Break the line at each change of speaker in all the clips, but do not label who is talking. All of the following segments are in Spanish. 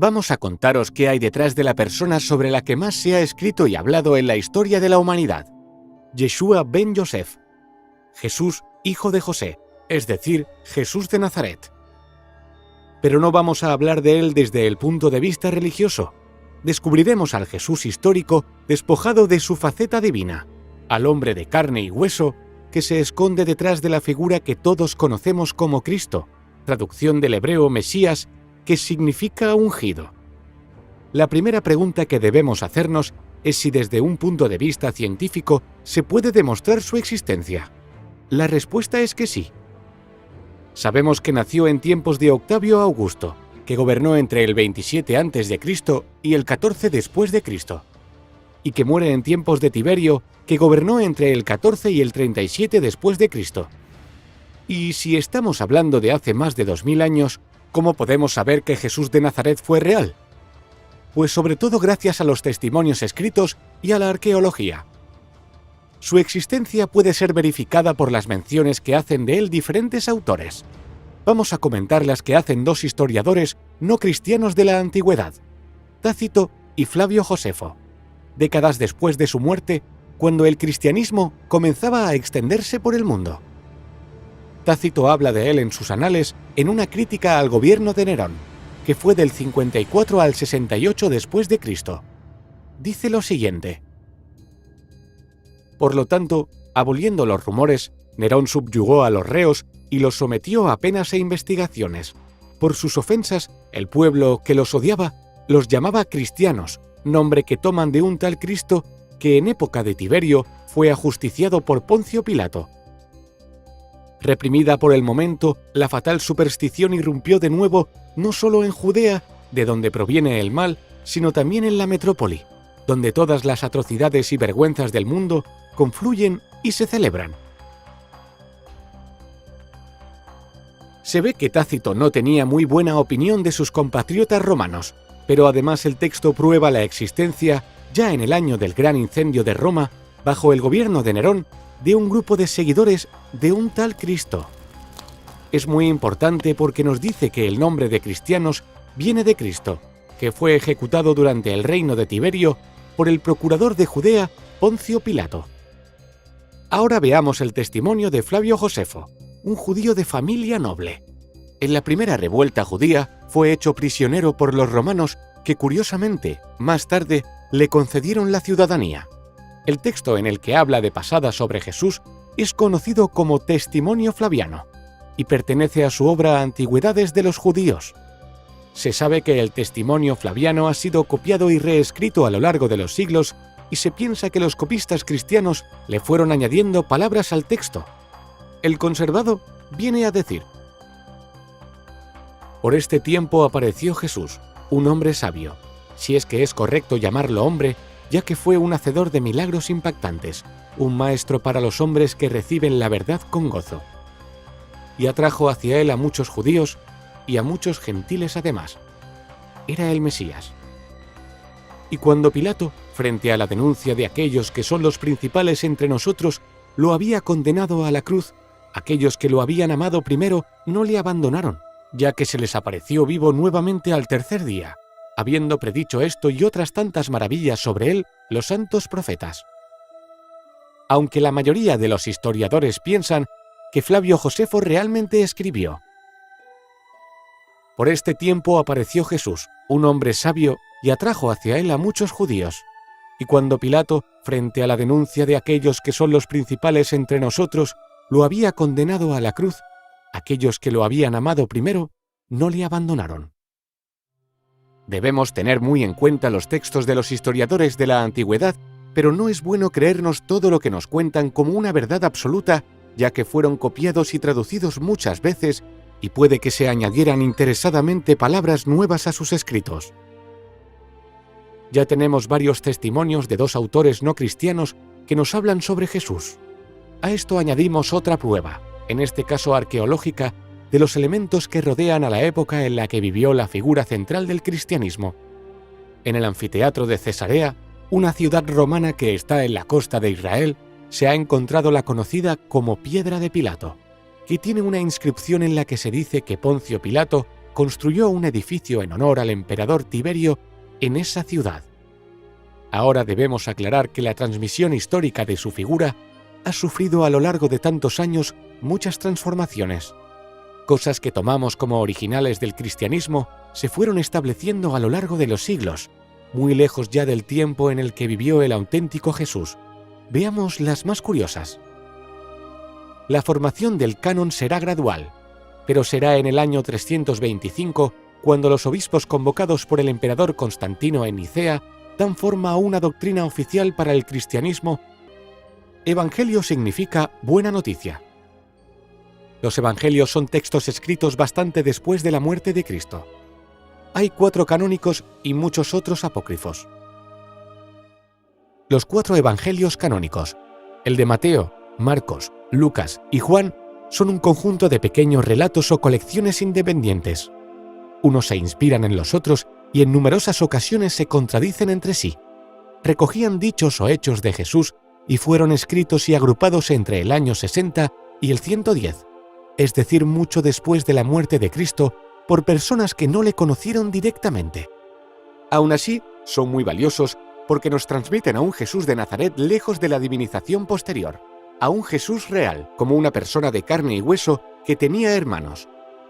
vamos a contaros qué hay detrás de la persona sobre la que más se ha escrito y hablado en la historia de la humanidad: Yeshua ben Yosef, Jesús, hijo de José, es decir, Jesús de Nazaret. Pero no vamos a hablar de él desde el punto de vista religioso. Descubriremos al Jesús histórico despojado de su faceta divina, al hombre de carne y hueso que se esconde detrás de la figura que todos conocemos como Cristo, traducción del hebreo Mesías, que significa ungido. La primera pregunta que debemos hacernos es si desde un punto de vista científico se puede demostrar su existencia. La respuesta es que sí. Sabemos que nació en tiempos de Octavio Augusto, que gobernó entre el 27 a.C. y el 14 después de Cristo, y que muere en tiempos de Tiberio, que gobernó entre el 14 y el 37 después de Cristo. Y si estamos hablando de hace más de 2000 años, ¿cómo podemos saber que Jesús de Nazaret fue real? Pues sobre todo gracias a los testimonios escritos y a la arqueología. Su existencia puede ser verificada por las menciones que hacen de él diferentes autores. Vamos a comentar las que hacen dos historiadores no cristianos de la antigüedad, Tácito y Flavio Josefo, décadas después de su muerte, cuando el cristianismo comenzaba a extenderse por el mundo. Tácito habla de él en sus anales en una crítica al gobierno de Nerón, que fue del 54 al 68 después de Cristo. Dice lo siguiente: por lo tanto, aboliendo los rumores, Nerón subyugó a los reos y los sometió a penas e investigaciones. Por sus ofensas, el pueblo que los odiaba los llamaba cristianos, nombre que toman de un tal Cristo que en época de Tiberio fue ajusticiado por Poncio Pilato. Reprimida por el momento, la fatal superstición irrumpió de nuevo no solo en Judea, de donde proviene el mal, sino también en la metrópoli, donde todas las atrocidades y vergüenzas del mundo confluyen y se celebran. Se ve que Tácito no tenía muy buena opinión de sus compatriotas romanos, pero además el texto prueba la existencia, ya en el año del gran incendio de Roma, bajo el gobierno de Nerón, de un grupo de seguidores de un tal Cristo. Es muy importante porque nos dice que el nombre de cristianos viene de Cristo, que fue ejecutado durante el reino de Tiberio por el procurador de Judea, Poncio Pilato. Ahora veamos el testimonio de Flavio Josefo, un judío de familia noble. En la primera revuelta judía fue hecho prisionero por los romanos que, curiosamente, más tarde le concedieron la ciudadanía. El texto en el que habla de pasada sobre Jesús es conocido como Testimonio Flaviano y pertenece a su obra Antigüedades de los Judíos. Se sabe que el Testimonio Flaviano ha sido copiado y reescrito a lo largo de los siglos y se piensa que los copistas cristianos le fueron añadiendo palabras al texto. El conservado viene a decir: por este tiempo apareció Jesús, un hombre sabio, si es que es correcto llamarlo hombre, ya que fue un hacedor de milagros impactantes, un maestro para los hombres que reciben la verdad con gozo. Y atrajo hacia él a muchos judíos y a muchos gentiles además. Era el Mesías. Y cuando Pilato, frente a la denuncia de aquellos que son los principales entre nosotros, lo había condenado a la cruz, aquellos que lo habían amado primero no le abandonaron, ya que se les apareció vivo nuevamente al tercer día, habiendo predicho esto y otras tantas maravillas sobre él los santos profetas. Aunque la mayoría de los historiadores piensan que Flavio Josefo realmente escribió: por este tiempo apareció Jesús, un hombre sabio, y atrajo hacia él a muchos judíos. Y cuando Pilato, frente a la denuncia de aquellos que son los principales entre nosotros, lo había condenado a la cruz, aquellos que lo habían amado primero no le abandonaron. Debemos tener muy en cuenta los textos de los historiadores de la antigüedad, pero no es bueno creernos todo lo que nos cuentan como una verdad absoluta, ya que fueron copiados y traducidos muchas veces y puede que se añadieran interesadamente palabras nuevas a sus escritos. Ya tenemos varios testimonios de dos autores no cristianos que nos hablan sobre Jesús. A esto añadimos otra prueba, en este caso arqueológica, de los elementos que rodean a la época en la que vivió la figura central del cristianismo. En el anfiteatro de Cesarea, una ciudad romana que está en la costa de Israel, se ha encontrado la conocida como Piedra de Pilato, que tiene una inscripción en la que se dice que Poncio Pilato construyó un edificio en honor al emperador Tiberio en esa ciudad. Ahora debemos aclarar que la transmisión histórica de su figura ha sufrido a lo largo de tantos años muchas transformaciones. Cosas que tomamos como originales del cristianismo se fueron estableciendo a lo largo de los siglos, muy lejos ya del tiempo en el que vivió el auténtico Jesús. Veamos las más curiosas. La formación del canon será gradual, pero será en el año 325 cuando los obispos convocados por el emperador Constantino en Nicea dan forma a una doctrina oficial para el cristianismo. Evangelio significa buena noticia. Los evangelios son textos escritos bastante después de la muerte de Cristo. Hay 4 canónicos y muchos otros apócrifos. Los 4 evangelios canónicos, el de Mateo, Marcos, Lucas y Juan, son un conjunto de pequeños relatos o colecciones independientes. Unos se inspiran en los otros y en numerosas ocasiones se contradicen entre sí. Recogían dichos o hechos de Jesús y fueron escritos y agrupados entre el año 60 y el 110, es decir, mucho después de la muerte de Cristo, por personas que no le conocieron directamente. Aún así, son muy valiosos porque nos transmiten a un Jesús de Nazaret lejos de la divinización posterior, a un Jesús real, como una persona de carne y hueso que tenía hermanos.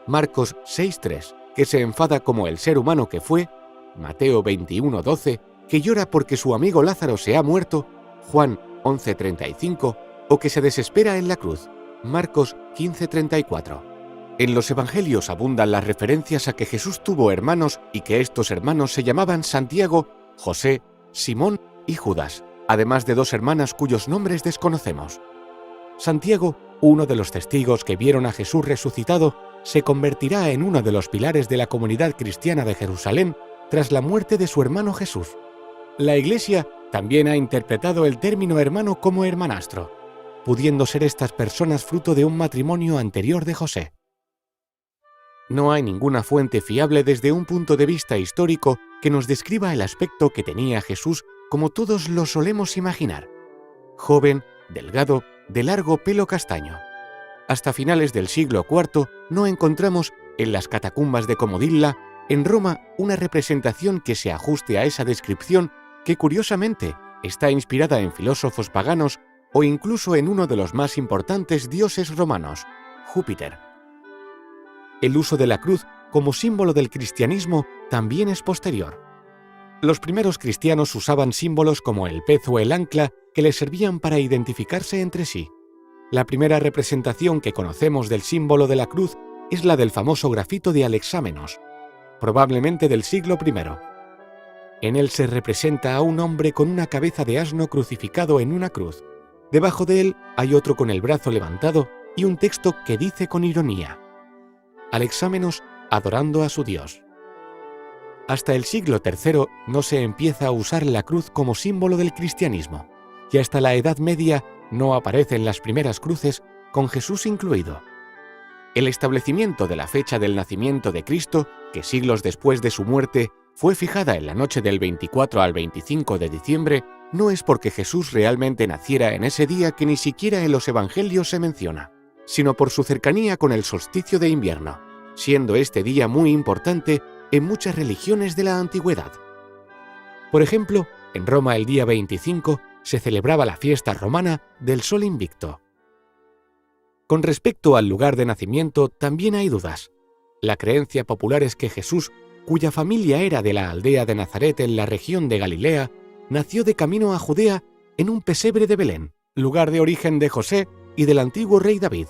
Marcos 6:3, que se enfada como el ser humano que fue, Mateo 21:12, que llora porque su amigo Lázaro se ha muerto, Juan 11:35, o que se desespera en la cruz, Marcos 15:34. En los evangelios abundan las referencias a que Jesús tuvo hermanos y que estos hermanos se llamaban Santiago, José, Simón y Judas, además de 2 hermanas cuyos nombres desconocemos. Santiago, uno de los testigos que vieron a Jesús resucitado, se convertirá en uno de los pilares de la comunidad cristiana de Jerusalén tras la muerte de su hermano Jesús. La Iglesia también ha interpretado el término hermano como hermanastro, pudiendo ser estas personas fruto de un matrimonio anterior de José. No hay ninguna fuente fiable desde un punto de vista histórico que nos describa el aspecto que tenía Jesús como todos lo solemos imaginar: joven, delgado, de largo pelo castaño. Hasta finales del siglo IV no encontramos, en las catacumbas de Comodilla, en Roma, una representación que se ajuste a esa descripción que, curiosamente, está inspirada en filósofos paganos o incluso en uno de los más importantes dioses romanos, Júpiter. El uso de la cruz como símbolo del cristianismo también es posterior. Los primeros cristianos usaban símbolos como el pez o el ancla que les servían para identificarse entre sí. La primera representación que conocemos del símbolo de la cruz es la del famoso grafito de Alexámenos, probablemente del siglo I. En él se representa a un hombre con una cabeza de asno crucificado en una cruz. Debajo de él hay otro con el brazo levantado y un texto que dice con ironía: Alexámenos adorando a su Dios. Hasta el siglo III no se empieza a usar la cruz como símbolo del cristianismo, y hasta la Edad Media no aparecen las primeras cruces, con Jesús incluido. El establecimiento de la fecha del nacimiento de Cristo, que siglos después de su muerte fue fijada en la noche del 24 al 25 de diciembre, no es porque Jesús realmente naciera en ese día que ni siquiera en los evangelios se menciona, sino por su cercanía con el solsticio de invierno, siendo este día muy importante en muchas religiones de la antigüedad. Por ejemplo, en Roma el día 25 se celebraba la fiesta romana del Sol Invicto. Con respecto al lugar de nacimiento también hay dudas. La creencia popular es que Jesús, cuya familia era de la aldea de Nazaret en la región de Galilea, nació de camino a Judea en un pesebre de Belén, lugar de origen de José y del antiguo rey David.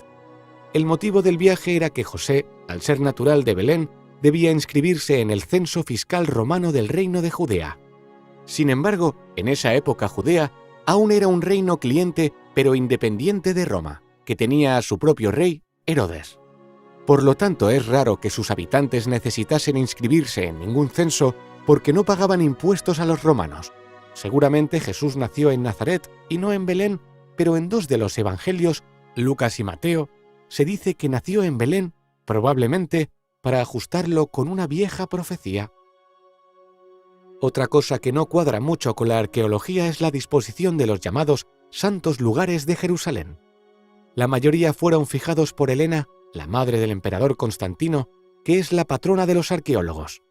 El motivo del viaje era que José, al ser natural de Belén, debía inscribirse en el censo fiscal romano del reino de Judea. Sin embargo, en esa época Judea aún era un reino cliente pero independiente de Roma, que tenía a su propio rey, Herodes. Por lo tanto, es raro que sus habitantes necesitasen inscribirse en ningún censo porque no pagaban impuestos a los romanos. Seguramente Jesús nació en Nazaret y no en Belén, pero en 2 de los evangelios, Lucas y Mateo, se dice que nació en Belén, probablemente para ajustarlo con una vieja profecía. Otra cosa que no cuadra mucho con la arqueología es la disposición de los llamados santos lugares de Jerusalén. La mayoría fueron fijados por Helena, la madre del emperador Constantino, que es la patrona de los arqueólogos.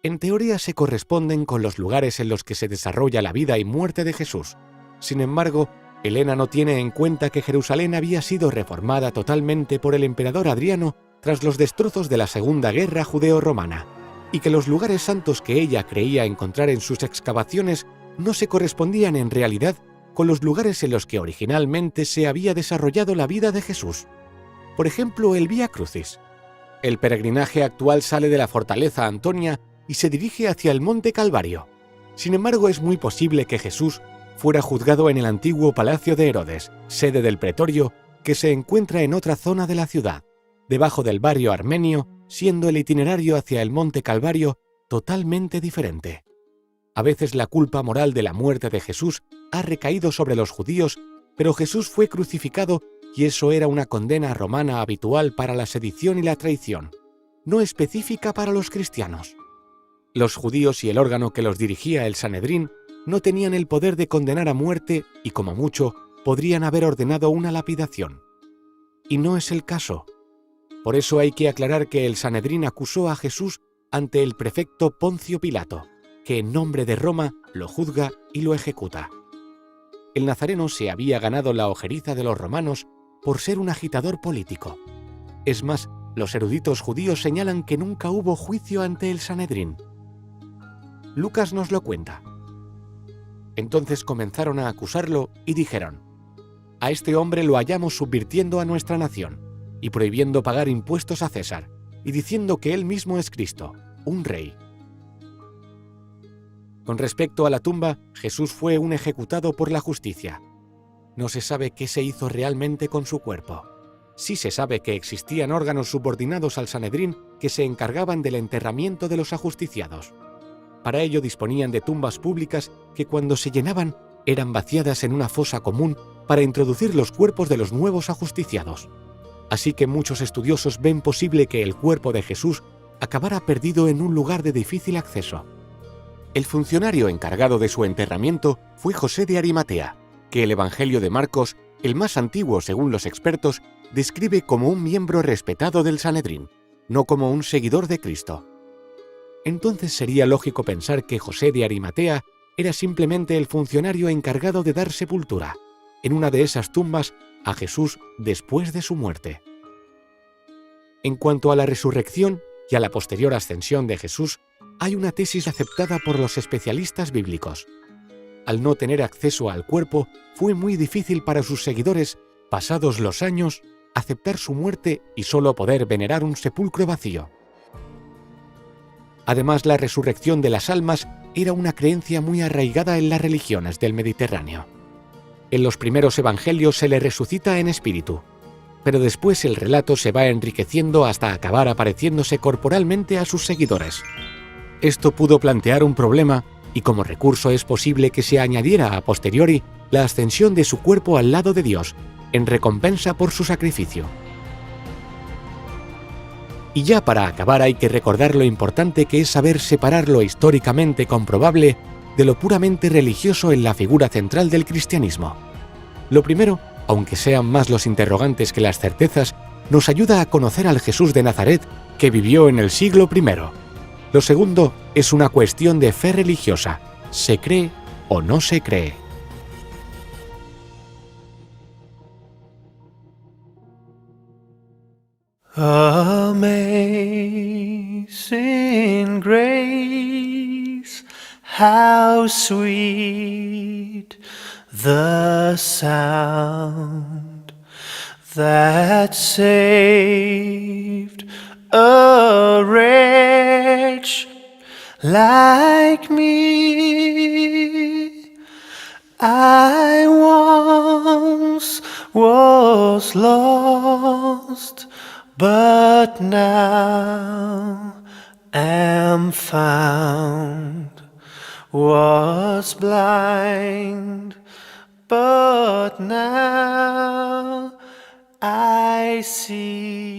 En teoría se corresponden con los lugares en los que se desarrolla la vida y muerte de Jesús. Sin embargo, Helena no tiene en cuenta que Jerusalén había sido reformada totalmente por el emperador Adriano tras los destrozos de la Segunda Guerra Judeo-Romana, y que los lugares santos que ella creía encontrar en sus excavaciones no se correspondían en realidad con los lugares en los que originalmente se había desarrollado la vida de Jesús. Por ejemplo, el Vía Crucis. El peregrinaje actual sale de la fortaleza Antonia y se dirige hacia el Monte Calvario. Sin embargo, es muy posible que Jesús fuera juzgado en el antiguo palacio de Herodes, sede del pretorio, que se encuentra en otra zona de la ciudad, debajo del barrio armenio, siendo el itinerario hacia el Monte Calvario totalmente diferente. A veces la culpa moral de la muerte de Jesús ha recaído sobre los judíos, pero Jesús fue crucificado y eso era una condena romana habitual para la sedición y la traición, no específica para los cristianos. Los judíos y el órgano que los dirigía, el Sanedrín, no tenían el poder de condenar a muerte y, como mucho, podrían haber ordenado una lapidación. Y no es el caso. Por eso hay que aclarar que el Sanedrín acusó a Jesús ante el prefecto Poncio Pilato, que en nombre de Roma lo juzga y lo ejecuta. El nazareno se había ganado la ojeriza de los romanos por ser un agitador político. Es más, los eruditos judíos señalan que nunca hubo juicio ante el Sanedrín. Lucas nos lo cuenta. Entonces comenzaron a acusarlo y dijeron: «A este hombre lo hallamos subvirtiendo a nuestra nación y prohibiendo pagar impuestos a César, y diciendo que él mismo es Cristo, un rey». Con respecto a la tumba, Jesús fue un ejecutado por la justicia. No se sabe qué se hizo realmente con su cuerpo. Sí se sabe que existían órganos subordinados al Sanedrín que se encargaban del enterramiento de los ajusticiados. Para ello disponían de tumbas públicas que, cuando se llenaban, eran vaciadas en una fosa común para introducir los cuerpos de los nuevos ajusticiados. Así que muchos estudiosos ven posible que el cuerpo de Jesús acabara perdido en un lugar de difícil acceso. El funcionario encargado de su enterramiento fue José de Arimatea, que el Evangelio de Marcos, el más antiguo según los expertos, describe como un miembro respetado del Sanedrín, no como un seguidor de Cristo. Entonces sería lógico pensar que José de Arimatea era simplemente el funcionario encargado de dar sepultura, en una de esas tumbas, a Jesús después de su muerte. En cuanto a la resurrección y a la posterior ascensión de Jesús, hay una tesis aceptada por los especialistas bíblicos. Al no tener acceso al cuerpo, fue muy difícil para sus seguidores, pasados los años, aceptar su muerte y solo poder venerar un sepulcro vacío. Además, la resurrección de las almas era una creencia muy arraigada en las religiones del Mediterráneo. En los primeros evangelios se le resucita en espíritu, pero después el relato se va enriqueciendo hasta acabar apareciéndose corporalmente a sus seguidores. Esto pudo plantear un problema, y como recurso es posible que se añadiera a posteriori la ascensión de su cuerpo al lado de Dios, en recompensa por su sacrificio. Y ya para acabar hay que recordar lo importante que es saber separar lo históricamente comprobable de lo puramente religioso en la figura central del cristianismo. Lo primero, aunque sean más los interrogantes que las certezas, nos ayuda a conocer al Jesús de Nazaret que vivió en el siglo I. Lo segundo es una cuestión de fe religiosa. ¿Se cree o no se cree?
Amazing grace, how sweet the sound that saved a wretch like me. I once was lost, but now am found. Was blind, but now I see.